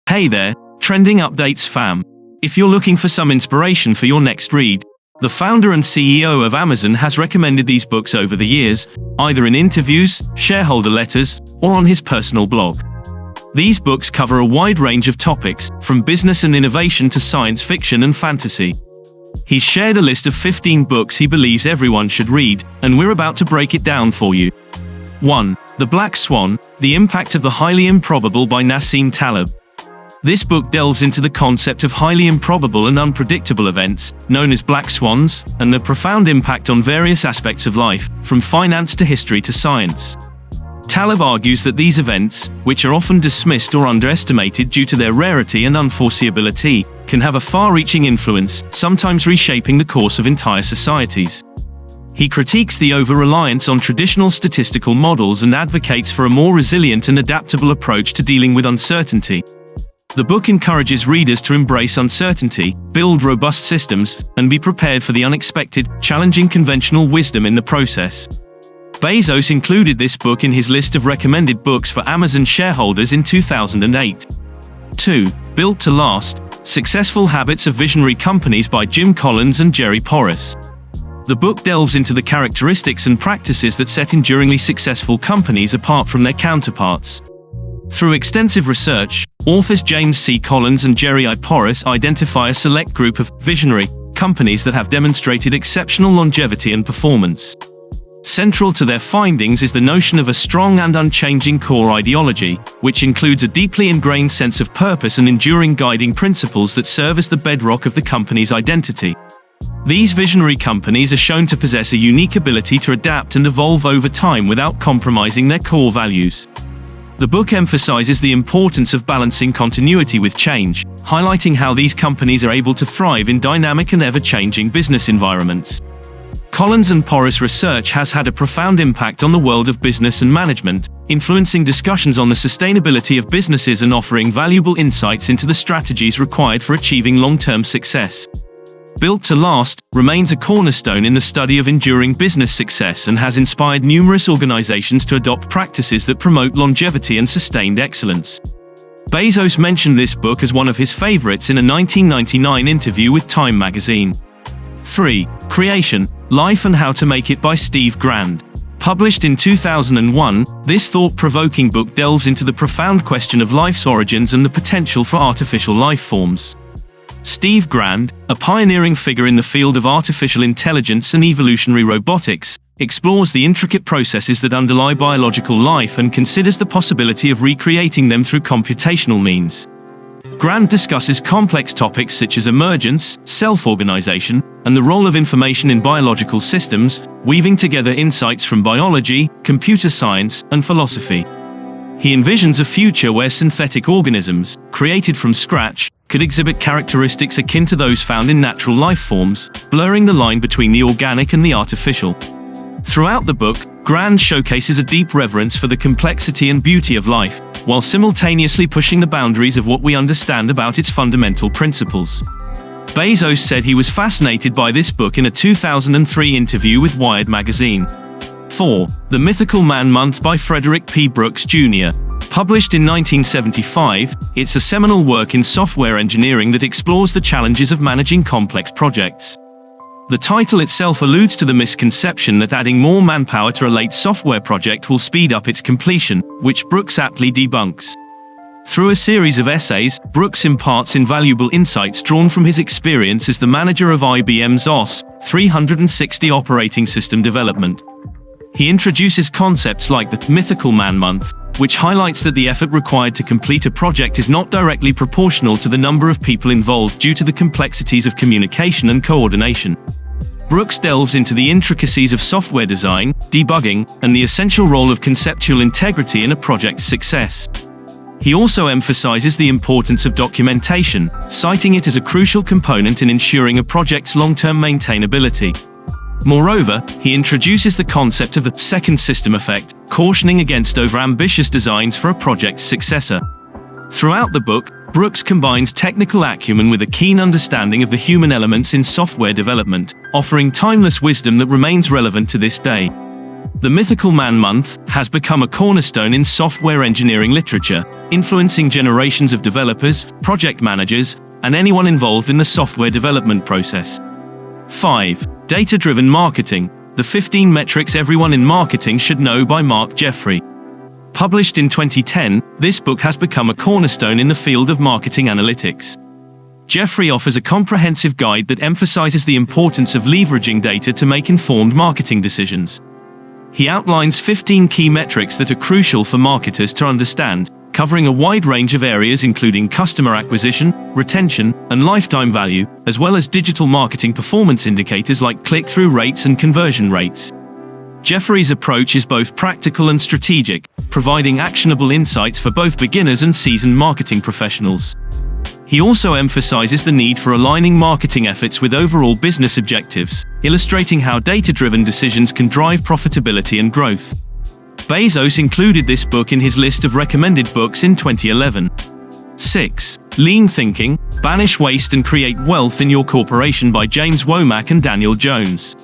Hey there, trending updates fam. If you're looking for some inspiration for your next read, the founder and CEO of Amazon has recommended these books over the years, either in interviews, shareholder letters, or on his personal blog. These books cover a wide range of topics, from business and innovation to science fiction and fantasy. He's shared a list of 15 books he believes everyone should read, and we're about to break it down for you. 1. The Black Swan, The Impact of the Highly Improbable by Nassim Taleb. This book delves into the concept of highly improbable and unpredictable events, known as black swans, and their profound impact on various aspects of life, from finance to history to science. Taleb argues that these events, which are often dismissed or underestimated due to their rarity and unforeseeability, can have a far-reaching influence, sometimes reshaping the course of entire societies. He critiques the over-reliance on traditional statistical models and advocates for a more resilient and adaptable approach to dealing with uncertainty. The book encourages readers to embrace uncertainty, build robust systems, and be prepared for the unexpected, challenging conventional wisdom in the process. Bezos included this book in his list of recommended books for Amazon shareholders in 2008. 2. Built to Last: Successful Habits of Visionary Companies by Jim Collins and Jerry Porras. The book delves into the characteristics and practices that set enduringly successful companies apart from their counterparts. Through extensive research, authors James C. Collins and Jerry I. Porras identify a select group of visionary companies that have demonstrated exceptional longevity and performance. Central to their findings is the notion of a strong and unchanging core ideology, which includes a deeply ingrained sense of purpose and enduring guiding principles that serve as the bedrock of the company's identity. These visionary companies are shown to possess a unique ability to adapt and evolve over time without compromising their core values. The book emphasizes the importance of balancing continuity with change, highlighting how these companies are able to thrive in dynamic and ever-changing business environments. Collins and Porras' research has had a profound impact on the world of business and management, influencing discussions on the sustainability of businesses and offering valuable insights into the strategies required for achieving long-term success. Built to Last remains a cornerstone in the study of enduring business success and has inspired numerous organizations to adopt practices that promote longevity and sustained excellence. Bezos mentioned this book as one of his favorites in a 1999 interview with Time magazine. 3. Creation: Life and How to Make It by Steve Grand. Published in 2001, this thought-provoking book delves into the profound question of life's origins and the potential for artificial life forms. Steve Grand, a pioneering figure in the field of artificial intelligence and evolutionary robotics, explores the intricate processes that underlie biological life and considers the possibility of recreating them through computational means. Grand discusses complex topics such as emergence, self-organization, and the role of information in biological systems, weaving together insights from biology, computer science, and philosophy. He envisions a future where synthetic organisms, created from scratch, could exhibit characteristics akin to those found in natural life forms, blurring the line between the organic and the artificial. Throughout the book, Grand showcases a deep reverence for the complexity and beauty of life, while simultaneously pushing the boundaries of what we understand about its fundamental principles. Bezos said he was fascinated by this book in a 2003 interview with Wired magazine. 4. The Mythical Man Month by Frederick P. Brooks, Jr. Published in 1975, it's a seminal work in software engineering that explores the challenges of managing complex projects. The title itself alludes to the misconception that adding more manpower to a late software project will speed up its completion, which Brooks aptly debunks. Through a series of essays, Brooks imparts invaluable insights drawn from his experience as the manager of IBM's OS 360 operating system development. He introduces concepts like the Mythical Man Month, which highlights that the effort required to complete a project is not directly proportional to the number of people involved due to the complexities of communication and coordination. Brooks delves into the intricacies of software design, debugging, and the essential role of conceptual integrity in a project's success. He also emphasizes the importance of documentation, citing it as a crucial component in ensuring a project's long-term maintainability. Moreover, he introduces the concept of the second system effect, cautioning against over-ambitious designs for a project's successor. Throughout the book, Brooks combines technical acumen with a keen understanding of the human elements in software development, offering timeless wisdom that remains relevant to this day. The Mythical Man Month has become a cornerstone in software engineering literature, influencing generations of developers, project managers, and anyone involved in the software development process. 5. Data-Driven Marketing: The 15 Metrics Everyone in Marketing Should Know by Mark Jeffrey. Published in 2010, this book has become a cornerstone in the field of marketing analytics. Jeffrey offers a comprehensive guide that emphasizes the importance of leveraging data to make informed marketing decisions. He outlines 15 key metrics that are crucial for marketers to understand, covering a wide range of areas including customer acquisition, retention, and lifetime value, as well as digital marketing performance indicators like click-through rates and conversion rates. Jeffrey's approach is both practical and strategic, providing actionable insights for both beginners and seasoned marketing professionals. He also emphasizes the need for aligning marketing efforts with overall business objectives, illustrating how data-driven decisions can drive profitability and growth. Bezos included this book in his list of recommended books in 2011. 6. Lean Thinking: Banish Waste and Create Wealth in Your Corporation by James Womack and Daniel Jones.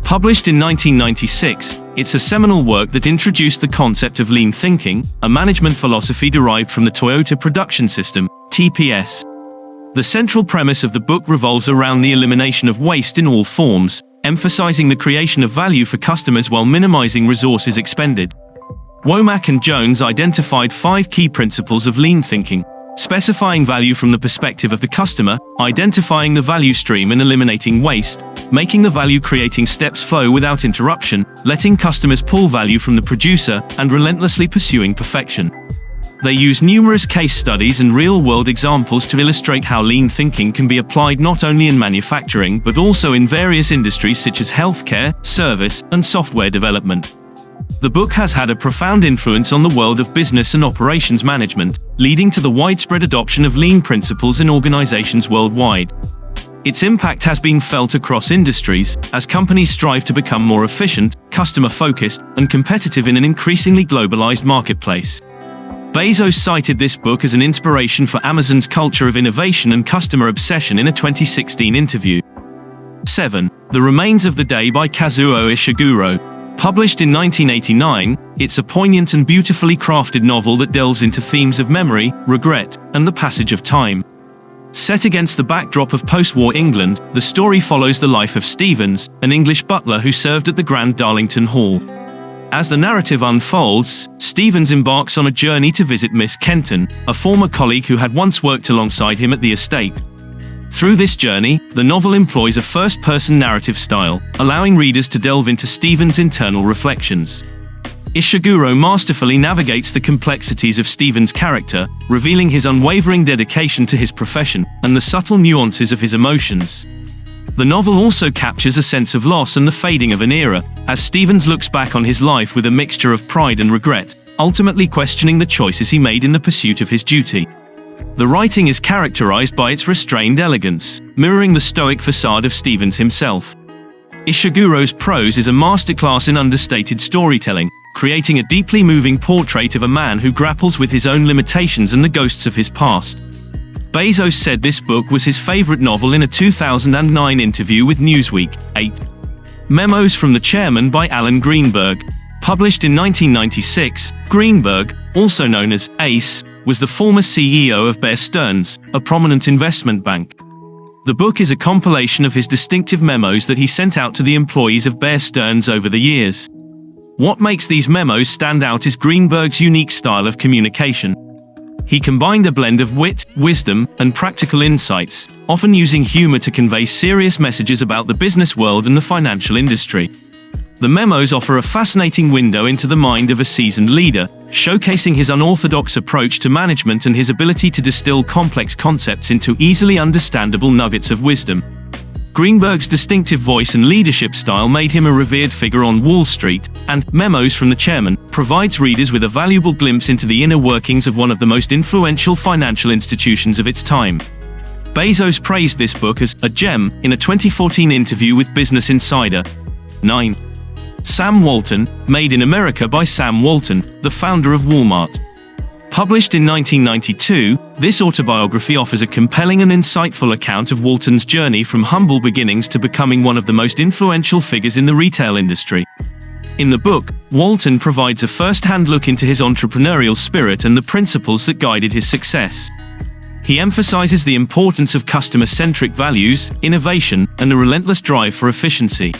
Published in 1996, it's a seminal work that introduced the concept of lean thinking, a management philosophy derived from the Toyota Production System, TPS. The central premise of the book revolves around the elimination of waste in all forms, emphasizing the creation of value for customers while minimizing resources expended. Womack and Jones identified 5 key principles of lean thinking: specifying value from the perspective of the customer, identifying the value stream and eliminating waste, making the value-creating steps flow without interruption, letting customers pull value from the producer, and relentlessly pursuing perfection. They use numerous case studies and real-world examples to illustrate how lean thinking can be applied not only in manufacturing but also in various industries such as healthcare, service, and software development. The book has had a profound influence on the world of business and operations management, leading to the widespread adoption of lean principles in organizations worldwide. Its impact has been felt across industries, as companies strive to become more efficient, customer-focused, and competitive in an increasingly globalized marketplace. Bezos cited this book as an inspiration for Amazon's culture of innovation and customer obsession in a 2016 interview. 7. The Remains of the Day by Kazuo Ishiguro. Published in 1989, it's a poignant and beautifully crafted novel that delves into themes of memory, regret, and the passage of time. Set against the backdrop of post-war England, the story follows the life of Stevens, an English butler who served at the Grand Darlington Hall. As the narrative unfolds, Stevens embarks on a journey to visit Miss Kenton, a former colleague who had once worked alongside him at the estate. Through this journey, the novel employs a first-person narrative style, allowing readers to delve into Stevens' internal reflections. Ishiguro masterfully navigates the complexities of Stevens' character, revealing his unwavering dedication to his profession and the subtle nuances of his emotions. The novel also captures a sense of loss and the fading of an era, as Stevens looks back on his life with a mixture of pride and regret, ultimately questioning the choices he made in the pursuit of his duty. The writing is characterized by its restrained elegance, mirroring the stoic facade of Stevens himself. Ishiguro's prose is a masterclass in understated storytelling, creating a deeply moving portrait of a man who grapples with his own limitations and the ghosts of his past. Bezos said this book was his favorite novel in a 2009 interview with Newsweek. 8. Memos from the Chairman by Alan Greenberg. Published in 1996, Greenberg, also known as Ace, was the former CEO of Bear Stearns, a prominent investment bank. The book is a compilation of his distinctive memos that he sent out to the employees of Bear Stearns over the years. What makes these memos stand out is Greenberg's unique style of communication. He combined a blend of wit, wisdom, and practical insights, often using humor to convey serious messages about the business world and the financial industry. The memos offer a fascinating window into the mind of a seasoned leader, showcasing his unorthodox approach to management and his ability to distill complex concepts into easily understandable nuggets of wisdom. Greenberg's distinctive voice and leadership style made him a revered figure on Wall Street, and Memos from the Chairman provides readers with a valuable glimpse into the inner workings of one of the most influential financial institutions of its time. Bezos praised this book as a gem in a 2014 interview with Business Insider. 9. Sam Walton, Made in America by Sam Walton, the founder of Walmart. Published in 1992, this autobiography offers a compelling and insightful account of Walton's journey from humble beginnings to becoming one of the most influential figures in the retail industry. In the book, Walton provides a first-hand look into his entrepreneurial spirit and the principles that guided his success. He emphasizes the importance of customer-centric values, innovation, and a relentless drive for efficiency.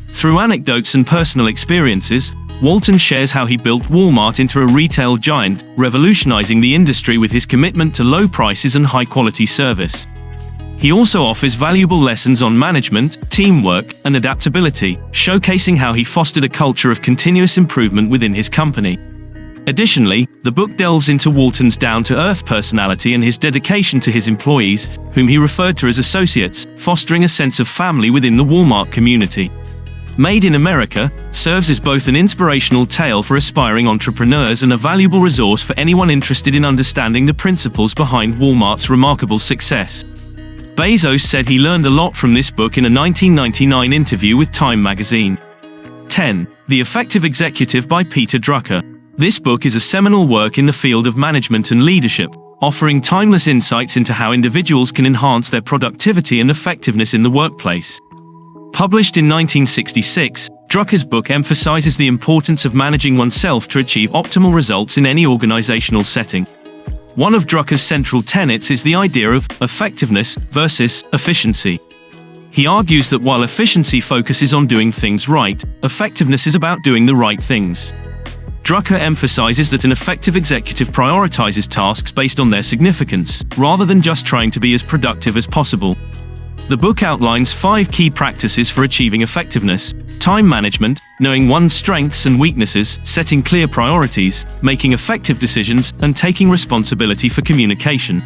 Through anecdotes and personal experiences, Walton shares how he built Walmart into a retail giant, revolutionizing the industry with his commitment to low prices and high-quality service. He also offers valuable lessons on management, teamwork, and adaptability, showcasing how he fostered a culture of continuous improvement within his company. Additionally, the book delves into Walton's down-to-earth personality and his dedication to his employees, whom he referred to as associates, fostering a sense of family within the Walmart community. Made in America serves as both an inspirational tale for aspiring entrepreneurs and a valuable resource for anyone interested in understanding the principles behind Walmart's remarkable success. Bezos said he learned a lot from this book in a 1999 interview with Time magazine. 10. The Effective Executive by Peter Drucker. This book is a seminal work in the field of management and leadership, offering timeless insights into how individuals can enhance their productivity and effectiveness in the workplace. Published in 1966, Drucker's book emphasizes the importance of managing oneself to achieve optimal results in any organizational setting. One of Drucker's central tenets is the idea of effectiveness versus efficiency. He argues that while efficiency focuses on doing things right, effectiveness is about doing the right things. Drucker emphasizes that an effective executive prioritizes tasks based on their significance, rather than just trying to be as productive as possible. The book outlines 5 key practices for achieving effectiveness: time management, knowing one's strengths and weaknesses, setting clear priorities, making effective decisions, and taking responsibility for communication.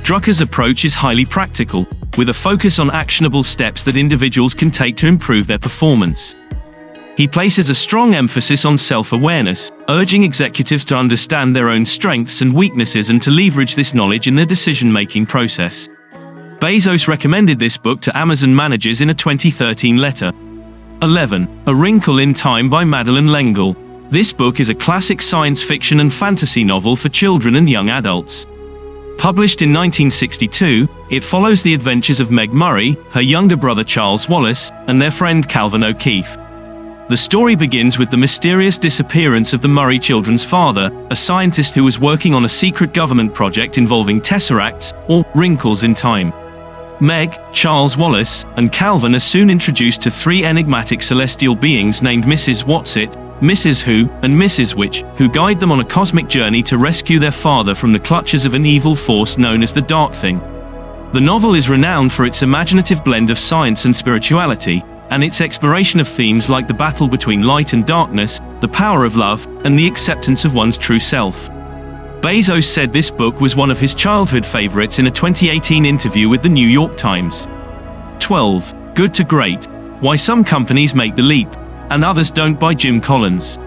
Drucker's approach is highly practical, with a focus on actionable steps that individuals can take to improve their performance. He places a strong emphasis on self-awareness, urging executives to understand their own strengths and weaknesses and to leverage this knowledge in their decision-making process. Bezos recommended this book to Amazon managers in a 2013 letter. 11. A Wrinkle in Time by Madeleine L'Engle. This book is a classic science fiction and fantasy novel for children and young adults. Published in 1962, it follows the adventures of Meg Murray, her younger brother Charles Wallace, and their friend Calvin O'Keefe. The story begins with the mysterious disappearance of the Murray children's father, a scientist who was working on a secret government project involving tesseracts, or wrinkles in time. Meg, Charles Wallace, and Calvin are soon introduced to 3 enigmatic celestial beings named Mrs. Whatsit, Mrs. Who, and Mrs. Which, who guide them on a cosmic journey to rescue their father from the clutches of an evil force known as the Dark Thing. The novel is renowned for its imaginative blend of science and spirituality, and its exploration of themes like the battle between light and darkness, the power of love, and the acceptance of one's true self. Bezos said this book was one of his childhood favorites in a 2018 interview with the New York Times. 12. Good to Great: Why Some Companies Make the Leap, and Others Don't by Jim Collins.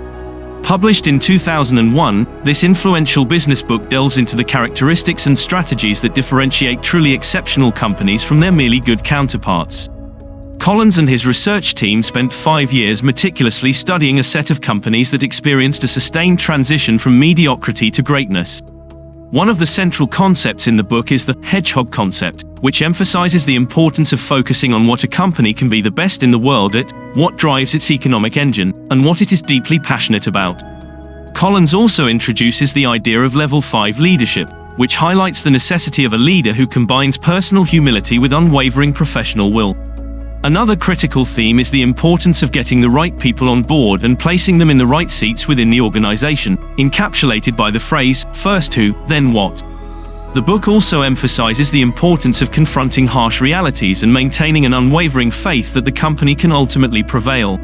Published in 2001, this influential business book delves into the characteristics and strategies that differentiate truly exceptional companies from their merely good counterparts. Collins and his research team spent 5 years meticulously studying a set of companies that experienced a sustained transition from mediocrity to greatness. One of the central concepts in the book is the hedgehog concept, which emphasizes the importance of focusing on what a company can be the best in the world at, what drives its economic engine, and what it is deeply passionate about. Collins also introduces the idea of Level 5 leadership, which highlights the necessity of a leader who combines personal humility with unwavering professional will. Another critical theme is the importance of getting the right people on board and placing them in the right seats within the organization, encapsulated by the phrase, "First who, then what." The book also emphasizes the importance of confronting harsh realities and maintaining an unwavering faith that the company can ultimately prevail.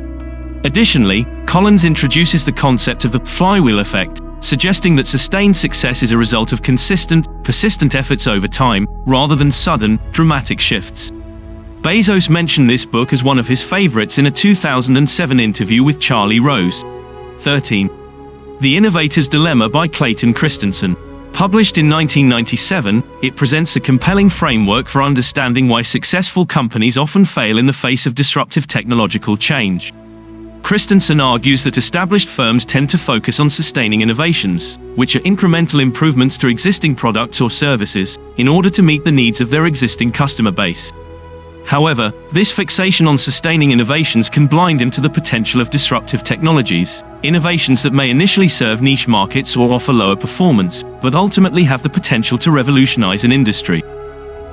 Additionally, Collins introduces the concept of the flywheel effect, suggesting that sustained success is a result of consistent, persistent efforts over time, rather than sudden, dramatic shifts. Bezos mentioned this book as one of his favorites in a 2007 interview with Charlie Rose. 13. The Innovator's Dilemma by Clayton Christensen. Published in 1997, it presents a compelling framework for understanding why successful companies often fail in the face of disruptive technological change. Christensen argues that established firms tend to focus on sustaining innovations, which are incremental improvements to existing products or services, in order to meet the needs of their existing customer base. However, this fixation on sustaining innovations can blind him to the potential of disruptive technologies, innovations that may initially serve niche markets or offer lower performance, but ultimately have the potential to revolutionize an industry.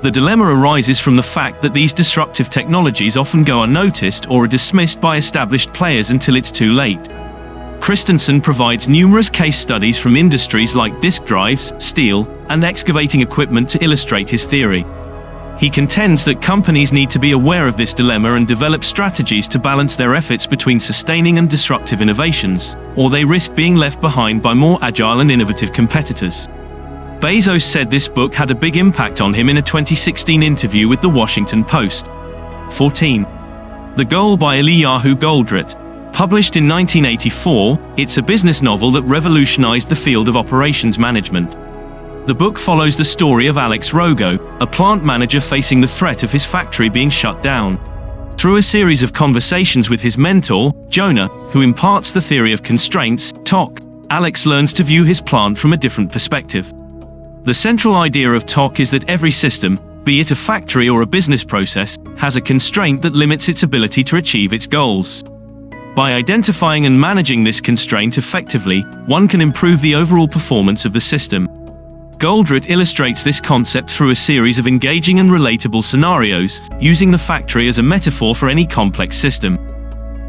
The dilemma arises from the fact that these disruptive technologies often go unnoticed or are dismissed by established players until it's too late. Christensen provides numerous case studies from industries like disk drives, steel, and excavating equipment to illustrate his theory. He contends that companies need to be aware of this dilemma and develop strategies to balance their efforts between sustaining and disruptive innovations, or they risk being left behind by more agile and innovative competitors. Bezos said this book had a big impact on him in a 2016 interview with The Washington Post. 14. The Goal by Eliyahu Goldratt. Published in 1984, it's a business novel that revolutionized the field of operations management. The book follows the story of Alex Rogo, a plant manager facing the threat of his factory being shut down. Through a series of conversations with his mentor, Jonah, who imparts the theory of constraints, TOC, Alex learns to view his plant from a different perspective. The central idea of TOC is that every system, be it a factory or a business process, has a constraint that limits its ability to achieve its goals. By identifying and managing this constraint effectively, one can improve the overall performance of the system. Goldratt illustrates this concept through a series of engaging and relatable scenarios, using the factory as a metaphor for any complex system.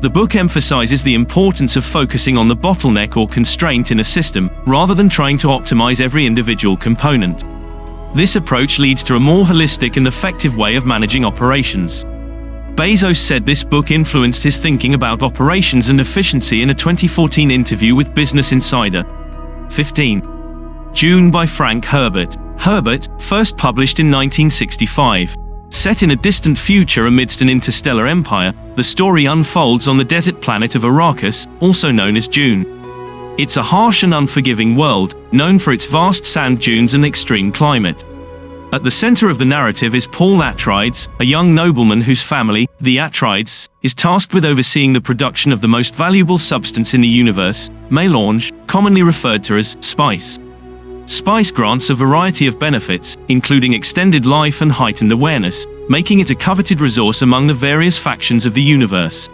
The book emphasizes the importance of focusing on the bottleneck or constraint in a system, rather than trying to optimize every individual component. This approach leads to a more holistic and effective way of managing operations. Bezos said this book influenced his thinking about operations and efficiency in a 2014 interview with Business Insider. 15. Dune by Frank Herbert. Herbert, first published in 1965. Set in a distant future amidst an interstellar empire, the story unfolds on the desert planet of Arrakis, also known as Dune. It's a harsh and unforgiving world, known for its vast sand dunes and extreme climate. At the center of the narrative is Paul Atreides, a young nobleman whose family, the Atreides, is tasked with overseeing the production of the most valuable substance in the universe, melange, commonly referred to as spice. Spice grants a variety of benefits, including extended life and heightened awareness, making it a coveted resource among the various factions of the universe.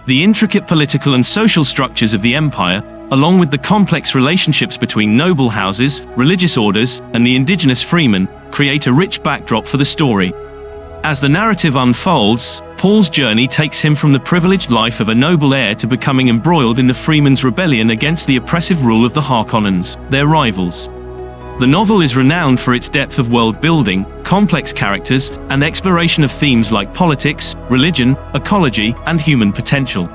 The intricate political and social structures of the empire, along with the complex relationships between noble houses, religious orders, and the indigenous freemen, create a rich backdrop for the story. As the narrative unfolds, Paul's journey takes him from the privileged life of a noble heir to becoming embroiled in the freemen's rebellion against the oppressive rule of the Harkonnens, their rivals. The novel is renowned for its depth of world building, complex characters, and exploration of themes like politics, religion, ecology, and human potential.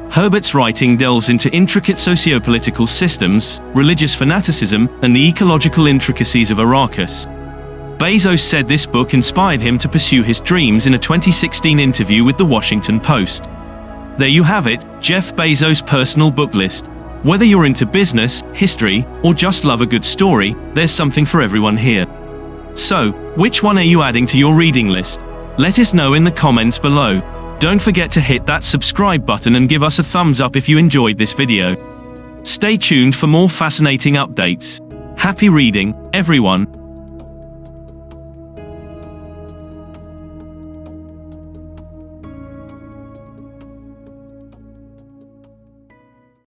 Herbert's writing delves into intricate sociopolitical systems, religious fanaticism, and the ecological intricacies of Arrakis. Bezos said this book inspired him to pursue his dreams in a 2016 interview with The Washington Post. There you have it, Jeff Bezos' personal book list. Whether you're into business, history, or just love a good story, there's something for everyone here. So, which one are you adding to your reading list? Let us know in the comments below. Don't forget to hit that subscribe button and give us a thumbs up if you enjoyed this video. Stay tuned for more fascinating updates. Happy reading, everyone.